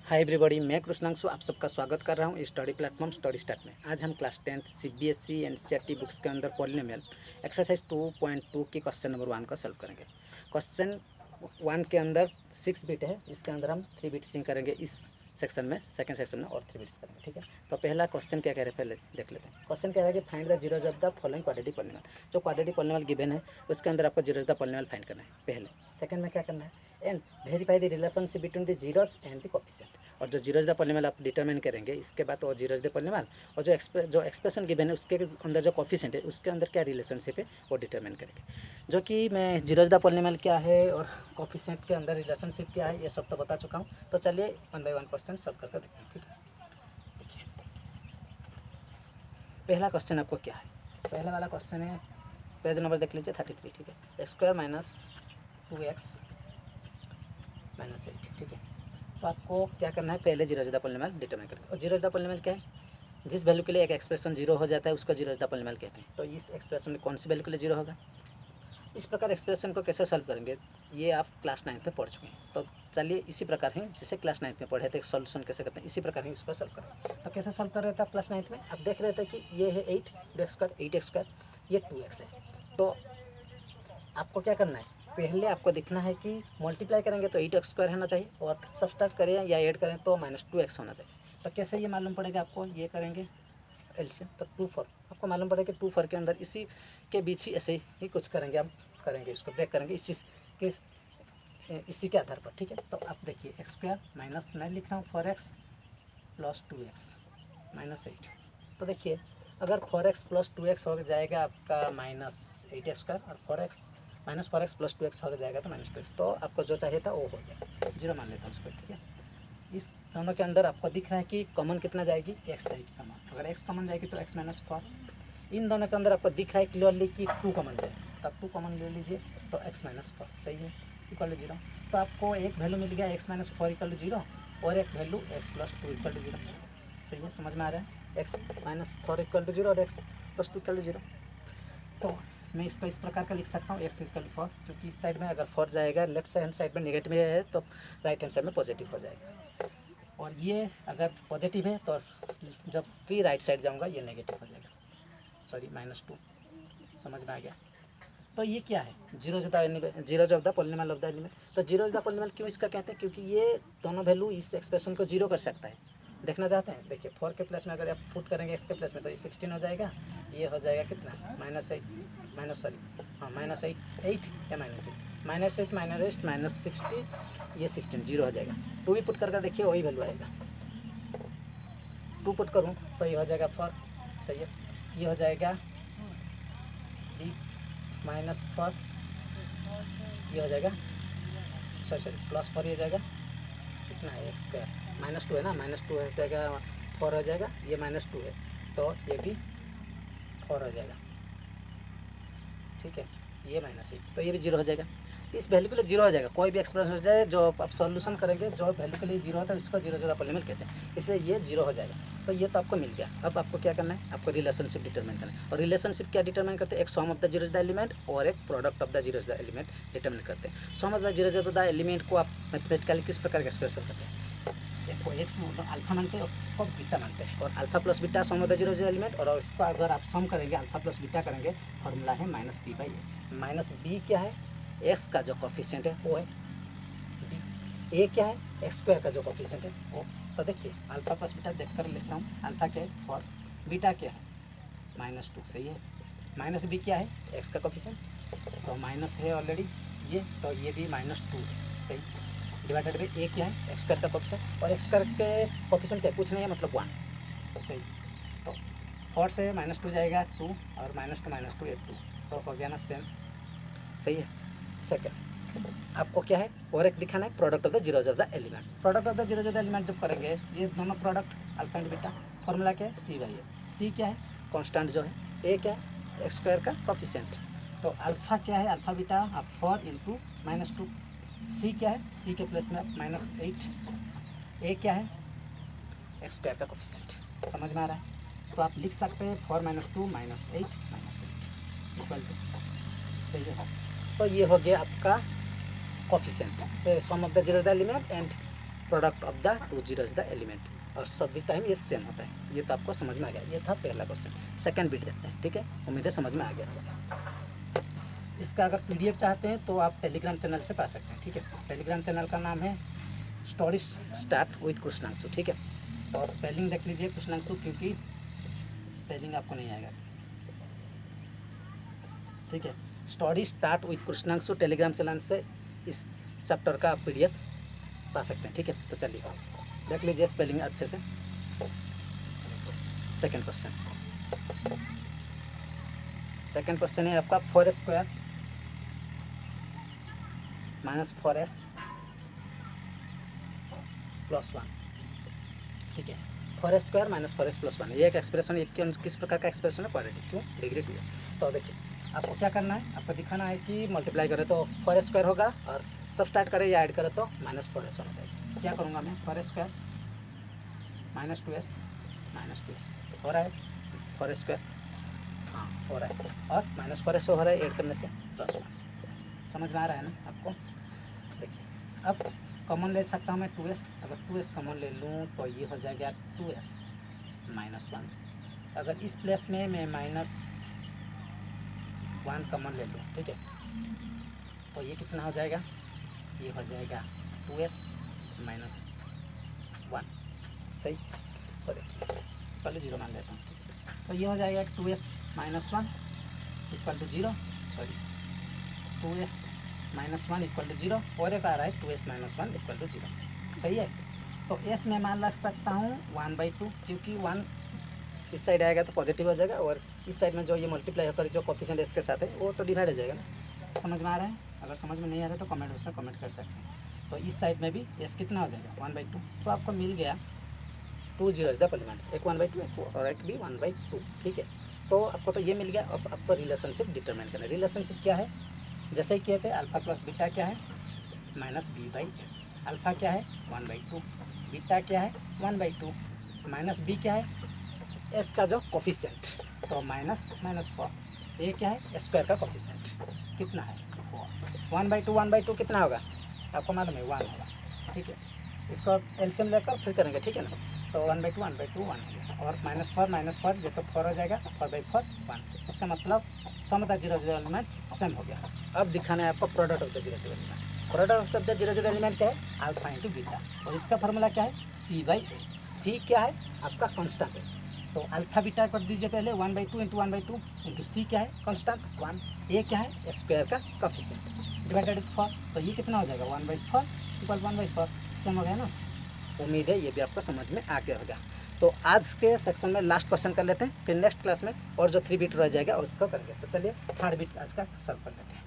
Hi everybody, मैं कृष्णांशु आप सबका स्वागत कर रहा हूँ स्टडी प्लेटफॉर्म स्टडी स्टार्ट में। आज हम class 10th CBSE NCERT books के अंदर पॉलिनोमियल एक्सरसाइज 2.2 की क्वेश्चन नंबर 1 का सॉल्व करेंगे। क्वेश्चन 1 के अंदर 6 बिट है, इसके अंदर हम 3 बिट सिंग करेंगे इस सेक्शन में, सेकंड सेक्शन में और 3 बिट्स करेंगे। ठीक है, तो पहला क्वेश्चन क्या कह रहे हैं पहले देख लेते हैं। क्वेश्चन कह रहा है कि find the zeros of the following quadratic polynomial. जो क्वाड्रेटिक पॉलिनोमियल गिवन है उसके अंदर आपको जीरोज द पॉलिनोमियल फाइंड करना है पहले। सेकंड में क्या करना है, and verify the relationship between the zeros and the coefficient. और जो जीरोज द पॉलिनोमियल आप डिटरमिन करेंगे, इसके बाद वो जीरोज द पॉलिनोमियल और जो एक्सप्रेशन गिवन है उसके अंदर जो कोफिशिएंट है उसके अंदर क्या रिलेशनशिप है वो डिटरमिन करेंगे। जो कि मैं जीरोज द पॉलिनोमियल क्या है और कोफिशिएंट के अंदर रिलेशनशिप क्या है ये सब तो बता चुका हूँ। तो चलिए 1 बाय 1 क्वेश्चन सॉल्व करके देखते हैं। ठीक है, देखिए पहला क्वेश्चन आपको क्या है। पहला वाला क्वेश्चन है, पेज नंबर देख लीजिए 33। ठीक है, x square minus 2x minus 8। ठीक है, तो आपको क्या करना है, पहले जीरो द पॉलिनोमियल डिटरमिन करना है। और जीरो द पॉलिनोमियल क्या है, जिस वैल्यू के लिए एक एक्सप्रेशन जीरो हो जाता है उसको जीरो द पॉलिनोमियल कहते हैं। तो इस एक्सप्रेशन में कौन सी वैल्यू के लिए जीरो होगा, इस प्रकार एक्सप्रेशन को कैसे सॉल्व करेंगे ये आप क्लास 9 में पढ़ चुके हैं। तो चलिए इसी प्रकार ही जैसे क्लास 9 में पढ़े थे सॉल्यूशन कैसे करते हैं इसी प्रकार ही इसको सॉल्व करें। तो कैसे सॉल्व कर रहे थे आप क्लास 9 में, आप देख रहे थे कि ये है 8x², ये 2x है। तो आपको क्या करना है, पहले आपको दिखना है कि मल्टीप्लाई करेंगे तो 8x² होना चाहिए और सब्सट्रैक्ट करें या ऐड करें तो -2x होना चाहिए। तो कैसे ये मालूम पड़ेगा आपको, ये करेंगे एलसीएम तो 2 4 आपको मालूम पड़ेगा कि 2 4 के अंदर इसी के बीच ही ऐसे ही कुछ करेंगे, हम करेंगे इसको ब्रेक करेंगे इसी के आधार पर। ठीक है, तो आप देखिए x² माइनस मैं लिख रहा हूँ 4x प्लस 2x माइनस 8। तो देखिए अगर 4x प्लस 2x हो जाएगा आपका -8x² और 4x प्लस 2x हो जाएगा तो -2x। तो आपको जो चाहिए था वो हो गया, जीरो मान लेता हूँ उसको। ठीक है, इस दोनों के अंदर आपको दिख रहा है कि कॉमन कितना जाएगी, x जाएगी कॉमन। अगर x कॉमन जाएगी तो x माइनस 4। इन दोनों के अंदर आपको दिख रहा है क्लियरली कि 2 कॉमन जाएगा, तब 2 कॉमन ले लीजिए तो x माइनस 4 सही है इक्वल टू 0। तो आपको एक वैल्यू मिल गया x माइनस 4 इक्वल टू 0 और एक value x plus 2 equal to 0। सही है, समझ में आ रहा है, x माइनस 4 इक्वल टू 0 और x प्लस 2 इक्वल टू 0। तो मैं इसको इस प्रकार का लिख सकता हूँ x इक्वल टू 4, क्योंकि इस साइड में अगर 4 जाएगा लेफ्ट हैंड साइड में नेगेटिव है तो राइट हैंड साइड में पॉजिटिव हो जाएगा। और ये अगर पॉजिटिव है तो जब भी राइट साइड जाऊंगा ये नेगेटिव हो जाएगा, सॉरी -2। समझ में आ गया। तो ये क्या है, zeros of the polynomial of the element. तो जीरोज द पॉलिनोमियल क्यों इसका कहते हैं, क्योंकि ये दोनों वैल्यू इस एक्सप्रेशन को जीरो कर सकता है। देखना चाहते हैं, देखिए 4 के प्लस में अगर आप पुट करेंगे x के प्लस में तो ये 16 हो जाएगा, ये हो जाएगा कितना -8 या -8 -8 ये 16 जीरो हो जाएगा। 2 भी पुट करके देखिए वही वैल्यू आएगा, 2 पुट करूँ तो ये हो जाएगा 4। सही है, ये हो जाएगा b -4, ये हो जाएगा सॉरी +4, ये जाएगा कितना है x² -2 है ना, -2 हो जाएगा 4 हो जाएगा, ये -2 है तो ये भी 4 हो जाएगा। ठीक है, ये -8 तो ये भी जीरो हो जाएगा। इस वैल्यू के लिए जीरो हो जाएगा, कोई भी एक्सप्रेशन हो जाए जो आप सॉल्यूशन करेंगे जो वैल्यू के लिए जीरो होता है उसको जीरो ज़्यादा पॉलिनोमियल कहते हैं, इसलिए ये जीरो हो जाएगा। तो ये तो आपको मिल गया। अब आपको क्या करना है, आपको रिलेशनशिप डिटरमिन करना है। और रिलेशनशिप क्या डिटरमिन करते हैं, एक sum of the zeros the element और एक product of the zeros the element determine करते हैं। Sum of the zeros of the element को आप मैथमेटिकली किस प्रकार का एक्सप्रेस करते हैं, एक को एक्स अल्फा मानते हैं और को बीटा मानते हैं, और alpha plus beta some of the zeros element. और इसको अगर आप सम करेंगे अल्फा प्लस बीटा करेंगे, फॉर्मूला है -b/a। -b क्या है, एक्स का जो कोफिशिएंट है वो है b, a क्या है x² का जो कोफिशिएंट है वो। तो देखिए अल्फा प्लस बीटा देख कर लेता हूँ, अल्फा क्या है 4, बीटा क्या है -2। सही है, -b क्या है x का कोफिशिएंट तो माइनस है ऑलरेडी ये, तो ये भी -2 है। सही, डिवाइडेड बाई a क्या है x² का कोफिशिएंट, और x² के कोफिशिएंट क्या कुछ नहीं है मतलब 1। सही, तो 4 से -2 जाएगा 2 और -2 एक 2, तो हो गया ना सेम। सही है। सेकंड आपको क्या है और एक दिखाना है, product of the zeros of the element. Product of the zeros of the element जब करेंगे ये दोनों product alpha and beta, formula क्या है c/a। c क्या है कांस्टेंट जो है, a क्या है x² का कोफिशिएंट, तो अल्फा क्या है अल्फा बीटा आप 4 × -2, c क्या है c के प्लस में -8, a क्या है x² का कोफिशिएंट। समझ में आ रहा है, तो आप लिख सकते हैं 4 - 2 -8 इक्वल टू, सही है। तो ये हो गया आपका coefficient, sum of the zero the element and product of the two zero is the element, और सभी टाइम ये सेम होता है। ये तो आपको समझ में आ गया, ये था पहला क्वेश्चन। सेकंड बिट देखते हैं, ठीक है, उम्मीद है समझ में आ गया होगा। इसका अगर पीडीएफ चाहते हैं तो आप टेलीग्राम चैनल से पा सकते हैं, ठीक है। टेलीग्राम चैनल का नाम है स्टोरी स्टार्ट विद कृष्णांशु, ठीक है। तो स्पेलिंग देख लीजिए कृष्णांशु, क्योंकि स्पेलिंग आपको नहीं आएगा, ठीक है। Story start with Krishnanshu Telegram channel से इस चैप्टर का पीडीएफ पा सकते हैं, ठीक है। तो चलिए देख लीजिए स्पेलिंग अच्छे से। सेकंड क्वेश्चन है आपका 4² माइनस 4s प्लस 1, ठीक है। 4² माइनस 4s प्लस 1, ये एक एक्सप्रेशन, ये किस प्रकार का एक्सप्रेशन है, क्वाड्रेटिक, क्यों, डिग्री 2 है। तो देखिए आपको क्या करना है, आपको दिखाना है कि मल्टीप्लाई करें तो 4² होगा, और सब्सट्रैक्ट करें या ऐड करें तो माइनस 4s होना चाहिए। क्या करूँगा मैं, 4² माइनस 2s हो रहा है, 4², हाँ हो रहा है, और माइनस 4s हो रहा है ऐड करने से प्लस 1। समझ में आ रहा है ना आपको। देखिए अब कॉमन ले सकता हूँ मैं 2s, अगर 2s कॉमन ले लूँ तो ये हो जाएगा 2s माइनस 1। अगर इस प्लेस में मैं माइनस 1 कॉमन ले लूँ, ठीक है, तो ये कितना हो जाएगा, ये हो जाएगा 2s माइनस 1, सही। तो देखिए पहले 0 मान लेता हूँ, तो ये हो जाएगा 2s minus 1 equal to 0, sorry 2s minus 1 equal to 0, और एक आ रहा है 2s माइनस 1 इक्वल टू 0, सही है। तो s में मान लग सकता हूँ 1/2, क्योंकि 1 इस साइड आएगा तो पॉजिटिव हो जाएगा, और इस साइड में जो ये मल्टीप्लाई होकर जो कोफिशिएंट s के साथ है वो तो डिवाइड हो जाएगा ना। समझ में आ रहा है, अगर समझ में नहीं आ रहा है तो कमेंट बॉक्स में कमेंट कर सकते हैं। तो इस साइड में भी s कितना हो जाएगा 1/2, तो आपको मिल गया 2 जीरो इज द एलिमेंट, एक 1/2 और एक भी 1/2, ठीक है। तो आपको तो ये मिल गया। अब आपको रिलेशनशिप डिटरमाइन करना है। रिलेशनशिप क्या है, जैसे ही किए थे, अल्फा प्लस बीटा क्या है, माइनस b/a। अल्फा क्या है 1/2, बीटा क्या है 1/2, माइनस b क्या है s का जो कोफिशिएंट, तो माइनस 4। ये क्या है स्क्वायर का कोफिशिएंट, कितना है 4। 1/2 कितना होगा आपको मालूम है 1 होगा, ठीक है। इसको एलसीएम लेकर फिर करेंगे, ठीक है ना। तो 1/2 1 हो गया, और -4 ये तो 4 हो जाएगा, 4/4 1। इसका मतलब sum of the zero zero element same हो गया। अब दिखाना है आपको product of the zero zero element. Product of the zero zero element क्या है, अल्फा इंटू बीटा, और इसका फॉर्मूला क्या है c/a। c क्या है आपका कांस्टेंट है, तो अल्फा बीटा कर दीजिए पहले 1/2 इंटू 1/2 इंटू सी क्या है कांस्टेंट 1, ए क्या है स्क्वायर का कोफिशिएंट डिवाइडेड 4, तो ये कितना हो जाएगा 1/4 इक्वल 1/4, सेम हो गया ना। उम्मीद है ये भी आपको समझ में आ गया होगा। तो आज के सेक्शन में लास्ट क्वेश्चन कर लेते हैं, फिर नेक्स्ट क्लास में और जो 3 बिट रह जाएगा उसको करेंगे। तो चलिए 3rd बिट आज का सॉल्व कर लेते हैं,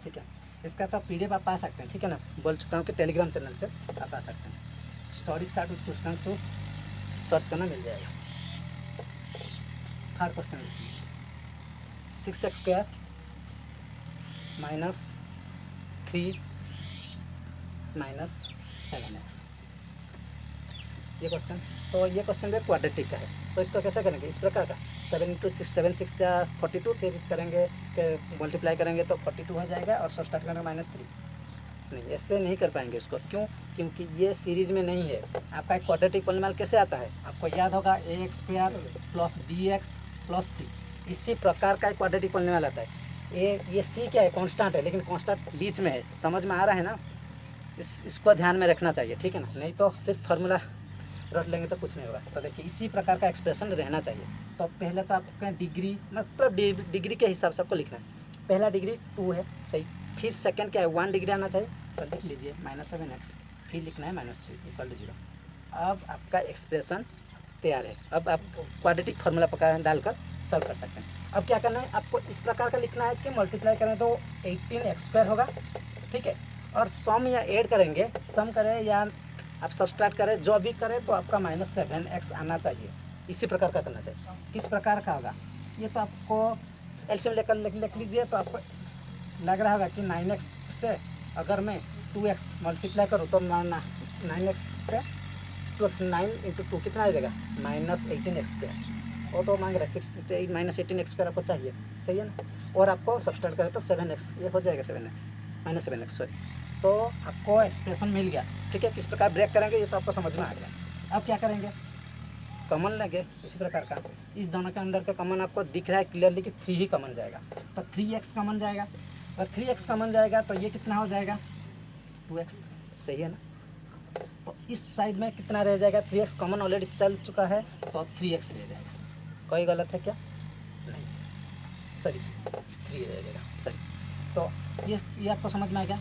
ठीक है। इसका सब पीडीएफ आप पा सकते हैं, ठीक है ना। बोल चुका हूँ कि टेलीग्राम चैनल से आप पा सकते हैं। स्टोरी स्टार्ट विद कृष्णांशु सर्च करना मिल जाएगा। 3rd question 6x² minus 3 minus 7x, ये क्वेश्चन। तो ये क्वेश्चन भी क्वाड्रेटिक का है, तो इसको कैसे करेंगे, इस प्रकार का 7 × 6 7 6 या 42, फिर करेंगे मल्टीप्लाई करेंगे तो 42 हो जाएगा, और सब्सट्रैक्ट करेंगे -3। नहीं, ऐसे नहीं कर पाएंगे इसको, क्यों, क्योंकि ये सीरीज़ में नहीं है। आपका एक क्वाड्रेटिक पॉलीनॉमियल कैसे आता है, आपको याद होगा ax² plus bx plus c, इसी प्रकार का एक क्वाड्रेटिक पॉलीनॉमियल आता है। ये c क्या है कांस्टेंट है, लेकिन कांस्टेंट बीच में है। समझ में आ रहा है ना, इसको ध्यान में रखना चाहिए, ठीक है ना। नहीं तो सिर्फ फार्मूला रट लेंगे तो कुछ नहीं होगा। तो देखिए इसी प्रकार का एक्सप्रेशन रहना चाहिए। तो पहले तो आपका डिग्री, मतलब डिग्री के हिसाब से आपको लिखना है। पहला डिग्री 2 है, सही। फिर सेकंड क्या है 1 डिग्री आना चाहिए, तो लिख लीजिए -7x, फिर लिखना है -3 इक्वल टू 0। अब आपका एक्सप्रेशन तैयार है। अब आप क्वाड्रेटिक फार्मूला पका डालकर सॉल्व कर सकते हैं। अब क्या करना है, आपको इस प्रकार का लिखना है कि मल्टीप्लाई करें तो 18x² होगा, ठीक है। और सम या ऐड करेंगे, सम करें या आप सब्सट्रैक्ट करें, जो भी करें तो आपका -7x आना चाहिए। इसी प्रकार का करना चाहिए। किस प्रकार का होगा, ये तो आपको एलसीएम लेकर लिख लीजिए, तो आपको लग रहा होगा कि 9x से अगर मैं 2x मल्टीप्लाई करूँ तो 9x से 2x 9 × 2 कितना आ जाएगा -18x²। वो तो मांग रहा है 68 -18x² आपको चाहिए, सही है ना। और आपको सब्सट्रैक्ट करें तो 7x, ये हो जाएगा 7x -7x, सॉरी तो आपको एक्सप्रेशन मिल गया, ठीक है। किस प्रकार ब्रेक करेंगे ये तो आपको समझ में आ गया। अब क्या करेंगे, कॉमन लेंगे इसी प्रकार का। इस दोनों के अंदर का कॉमन आपको दिख रहा है क्लियरली कि 3 ही कॉमन जाएगा, तो 3x कॉमन जाएगा। अगर 3x कॉमन जाएगा तो ये कितना हो जाएगा 2x, सही है ना। तो इस साइड में कितना रह जाएगा, 3x कॉमन ऑलरेडी चल चुका है तो 3x रह जाएगा। कोई गलत है क्या, नहीं, सॉरी 3 रह जाएगा, सॉरी। तो ये आपको समझ में आ गया।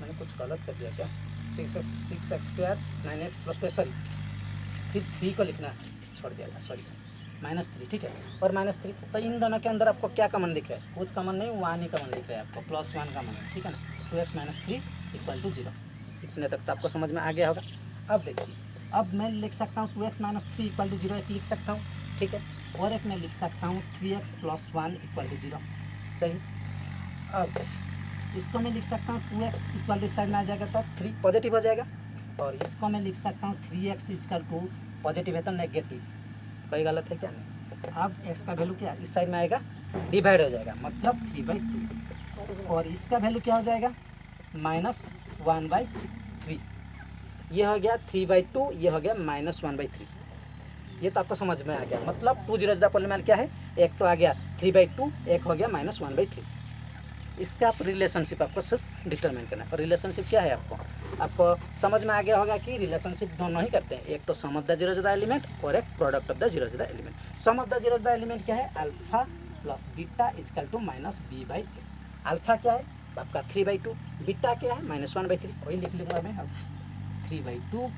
मैंने कुछ गलत कर दिया क्या, 6x² 9x + 2, सॉरी फिर 3 को लिखना छोड़ दिया था, सॉरी -3, ठीक है। और -3 तो इन दोनों के अंदर आपको क्या कॉमन दिख रहा है, कुछ कॉमन नहीं, 1 ही कॉमन दिख रहा है आपको, +1 कॉमन है, ठीक है ना। 2x - 3 = 0। इतने तक तो आपको समझ में आ गया होगा। अब देखिए, अब मैं लिख सकता हूँ 2x - 3 = 0, एक लिख सकता हूँ, ठीक है। और एक मैं लिख सकता हूँ 3x + 1 = 0, सही। अब इसको मैं लिख सकता हूँ 2x = इस साइड में आ जाएगा तो 3 पॉजिटिव हो जाएगा, और इसको मैं लिख सकता हूँ 3x = पॉजिटिव है तो नेगेटिव। कोई गलत है क्या, नहीं। अब x का वैल्यू क्या इस साइड में आएगा, डिवाइड हो जाएगा, मतलब 3/2, और इसका वैल्यू क्या हो जाएगा -1/3। ये हो गया 3/2, ये हो गया -1/3। ये तो आपको समझ में आ गया, मतलब 2 जीरोज द पॉलीनोमियल क्या है, एक तो आ गया 3/2, एक हो गया -1/3। इसका आप रिलेशनशिप आपको सिर्फ डिटरमाइन करना है। और रिलेशनशिप क्या है आपको समझ में आ गया होगा कि रिलेशनशिप दोनों ही करते हैं, एक तो sum of the zeros the element और एक product of the zeros the element. Sum of the zeros the element क्या है, alpha plus beta = -b/a। Alpha क्या है आपका 3/2, बीटा क्या है -1/3, वही लिख लूँगा मैं अब, 3/2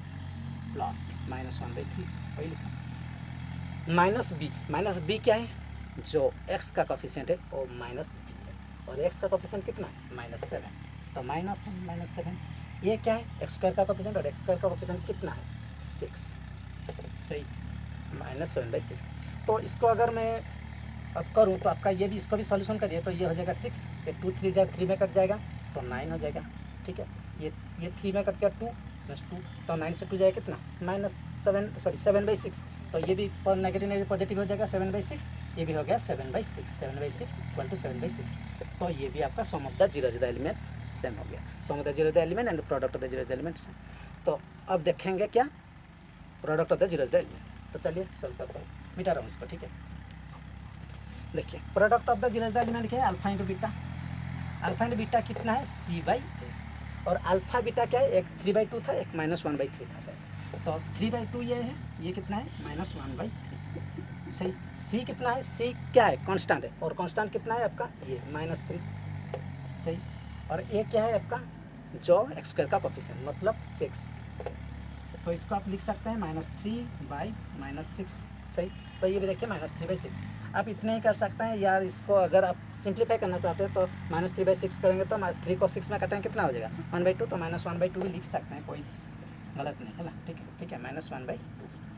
प्लस -1/3, वही लिखा। -b क्या है, जो x का कोफिशिएंट है वो -b है, और x का कोफिशिएंट कितना -7, तो -7। ये क्या है x² का कोफिशिएंट, और x² का कोफिशिएंट कितना है 6, सही, -7/6। तो इसको अगर मैं अब करूँ तो आपका ये भी, इसको भी सॉल्यूशन करिए तो ये हो जाएगा 6, ये 2 3 में कट जाएगा तो 9 हो जाएगा, ठीक है। ये 3 में कट गया 2 + 2, तो 9 से 2 जाएगा कितना -7/6, तो ये भी नेगेटिव पॉजिटिव हो जाएगा 7/6, ये भी हो गया 7/6, 7/6 = 7/6। तो ये भी आपका sum of the zeros the element same हो गया, sum of the zeros the element and the product of the zeros the element same. तो अब देखेंगे क्या product of the zeros the element. तो चलिए सॉल्व करता हूँ, मिटा रहा हूँ इसको, ठीक है। देखिए product of the zeros the element क्या है, alpha into beta. Alpha into beta कितना है c/a, और अल्फा बीटा क्या है, एक 3/2 था, एक -1/3 था शायद, तो 3/2 ये है, ये कितना है -1/3, सही। c कितना है, c क्या है कांस्टेंट है, और कांस्टेंट कितना है आपका ये -3, सही। और ए क्या है आपका जो x² का कोफिशिएंट मतलब 6, तो इसको आप लिख सकते हैं -3/-6, सही। तो ये भी देखिए -3/6। आप इतने ही कर सकते हैं यार, इसको अगर आप सिंप्लीफाई करना चाहते हैं तो -3/6 करेंगे तो 3 को 6 में काटेंगे कितना हो जाएगा 1/2, तो -1/2 भी लिख सकते हैं, कोई गलत नहीं है ना, ठीक है, ठीक है, -1/2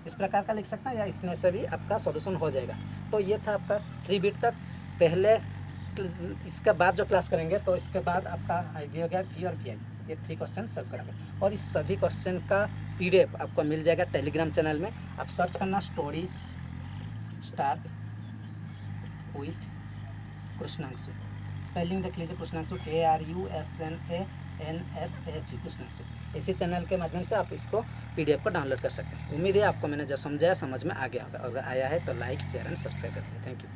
इस प्रकार का लिख सकते हैं, या इतने से भी आपका सॉल्यूशन हो जाएगा। तो ये था आपका 3 बिट तक। पहले इसके बाद जो क्लास करेंगे तो इसके बाद आपका IB हो गया V और VI, ये 3 क्वेश्चन सॉल्व करेंगे, और इस सभी क्वेश्चन का PDF आपको मिल जाएगा टेलीग्राम चैनल में। आप सर्च करना स्टोरी स्टार्ट विथ कृष्णांशु, स्पेलिंग देख लीजिए कृष्णांशु KRUSNANSH कृष्णांशु। इसी चैनल के माध्यम से आप इसको PDF को डाउनलोड कर सकते हैं। उम्मीद है आपको मैंने जो समझाया समझ में आ गया होगा, अगर आया है तो लाइक शेयर एंड सब्सक्राइब कर दीजिए। Thank you.